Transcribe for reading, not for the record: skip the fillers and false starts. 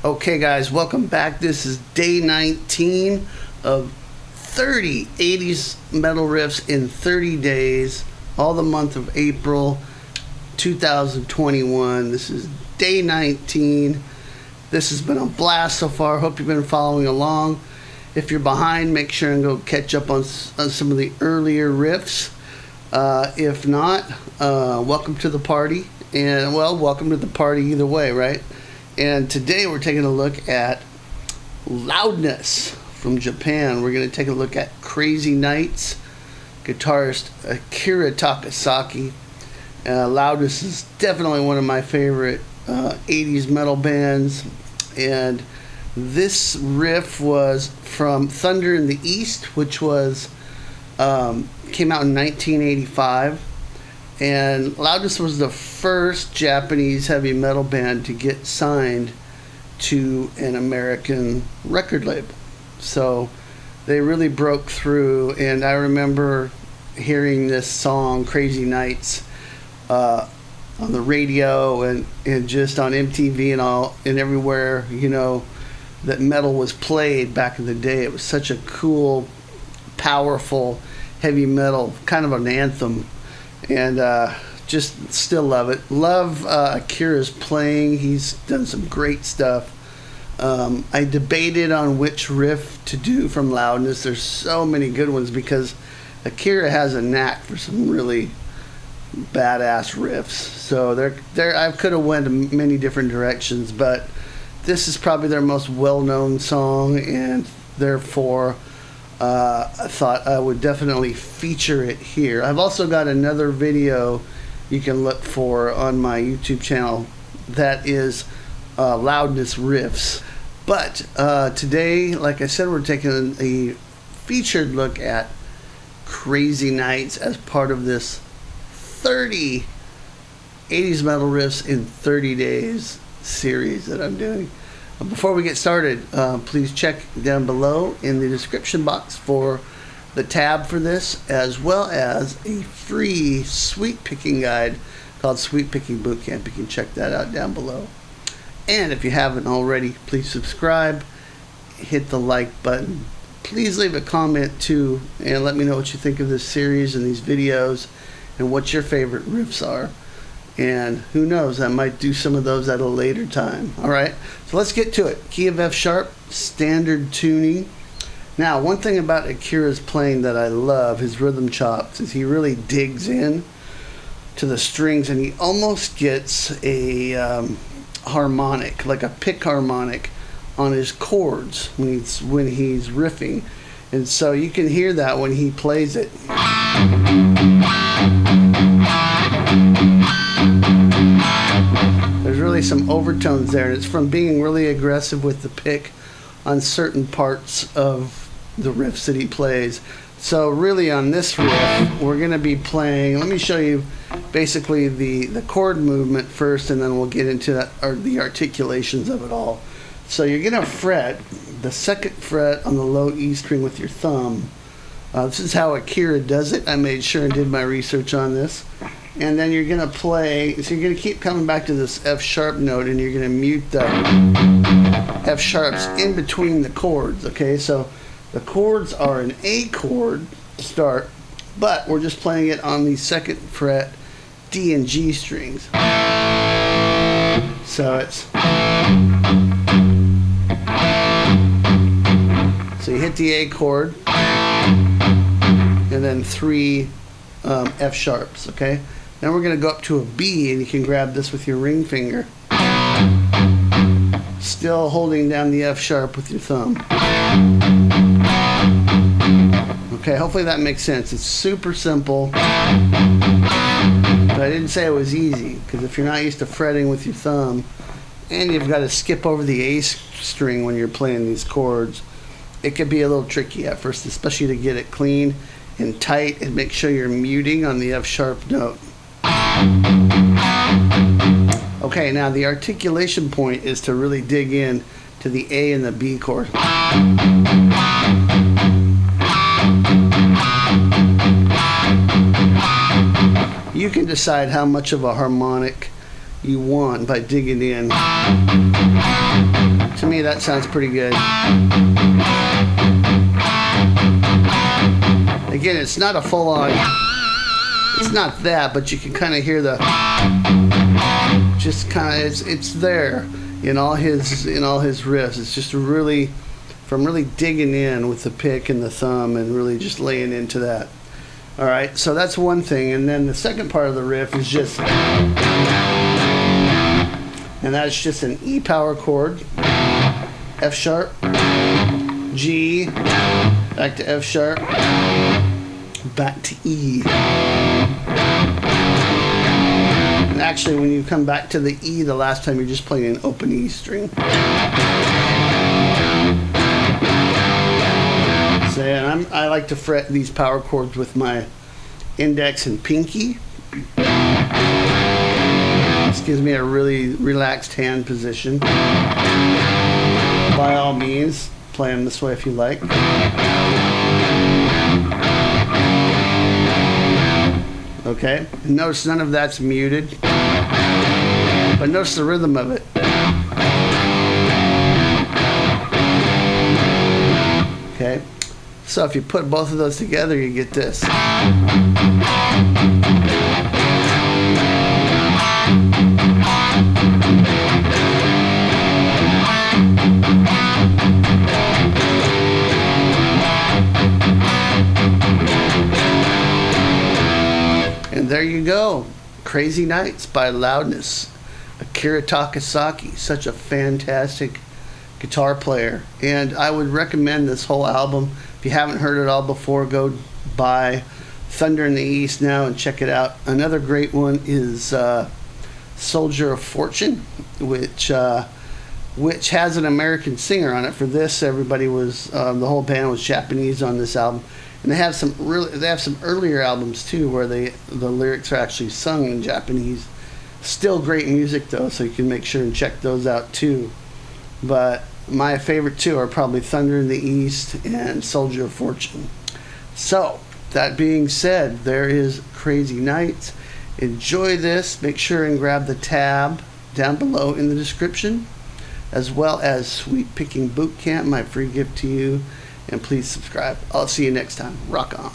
Okay guys, welcome back. This is day 19 of 30 80s metal riffs in 30 days, all the month of April 2021. This is day 19. This has been a blast so far. Hope you've been following along. If you're behind, make sure and go catch up on some of the earlier riffs. If not, welcome to the party. And well, welcome to the party either way, right? And today we're taking a look at Loudness from Japan. We're going to take a look at Crazy Nights, guitarist Akira Takasaki. Loudness is definitely one of my favorite 80s metal bands. And this riff was from Thunder in the East, which was came out in 1985. And Loudness was the first Japanese heavy metal band to get signed to an American record label. So they really broke through, and I remember hearing this song, Crazy Nights, on the radio and just on MTV and everywhere, you know, that metal was played back in the day. It was such a cool, powerful, heavy metal, kind of an anthem. And just still love it. Love Akira's playing. He's done some great stuff. I debated on which riff to do from Loudness. There's so many good ones because Akira has a knack for some really badass riffs. So I could have went many different directions, but this is probably their most well-known song, and therefore I thought I would definitely feature it here. I've also got another video you can look for on my YouTube channel that is Loudness riffs. But today, like I said, we're taking a featured look at Crazy Nights as part of this 30 80s metal riffs in 30 days series that I'm doing. Before we get started, please check down below in the description box for the tab for this, as well as a free sweet picking guide called Sweet Picking Bootcamp. You can check that out down below. And if you haven't already, please subscribe, hit the like button. Please leave a comment too, and let me know what you think of this series and these videos, and what your favorite riffs are. And who knows, I might do some of those at a later time. Alright, so let's get to it. Key of F sharp, standard tuning. Now, one thing about Akira's playing that I love, his rhythm chops, is he really digs in to the strings, and he almost gets a harmonic, like a pick harmonic on his chords when he's riffing. And so you can hear that when he plays it. There's really some overtones there, and it's from being really aggressive with the pick on certain parts of the riffs that he plays. So really on this riff, we're going to be playing, let me show you basically the chord movement first, and then we'll get into that, or the articulations of it all. So you're going to fret the second fret on the low E string with your thumb. This is how Akira does it. I made sure and did my research on this. And then you're going to play, so you're going to keep coming back to this F sharp note, and you're going to mute the F sharps in between the chords, okay? So the chords are an A chord to start, but we're just playing it on the second fret D and G strings. So it's, so you hit the A chord, and then 3 F sharps, okay? Then we're going to go up to a B, and you can grab this with your ring finger. Still holding down the F sharp with your thumb. Okay, hopefully that makes sense. It's super simple. But I didn't say it was easy, because if you're not used to fretting with your thumb, and you've got to skip over the A string when you're playing these chords, it could be a little tricky at first, especially to get it clean. and tight, and make sure you're muting on the F sharp note. Okay, now the articulation point is to really dig in to the A and the B chord. You can decide how much of a harmonic you want by digging in. To me, that sounds pretty good. Again, it's not a full-on, it's not that, but you can kind of hear the, just kind of, it's there in all his riffs. It's just really, from really digging in with the pick and the thumb and really just laying into that. All right, so that's one thing. And then the second part of the riff is just, and that's just an E power chord, F sharp, G, back to F sharp, back to E. And actually, when you come back to the E the last time, you're just playing an open E string. So, and I like to fret these power chords with my index and pinky. This gives me a really relaxed hand position. By all means, play them this way if you like. Okay, and notice none of that's muted, but notice the rhythm of it. Okay, so if you put both of those together, you get this. And there you go, Crazy Nights by Loudness. Akira Takasaki, such a fantastic guitar player, and I would recommend this whole album. If you haven't heard it all before, go buy Thunder in the East now and check it out. Another great one is Soldier of Fortune, which has an American singer on it. For this, everybody was the whole band was Japanese on this album, and they have some earlier albums too where the lyrics are actually sung in Japanese. Still great music though, so you can make sure and check those out too. But my favorite two are probably Thunder in the East and Soldier of Fortune. So, that being said, there is Crazy Nights. Enjoy this. Make sure and grab the tab down below in the description, as well as Sweet Picking Bootcamp, my free gift to you. And please subscribe. I'll see you next time. Rock on.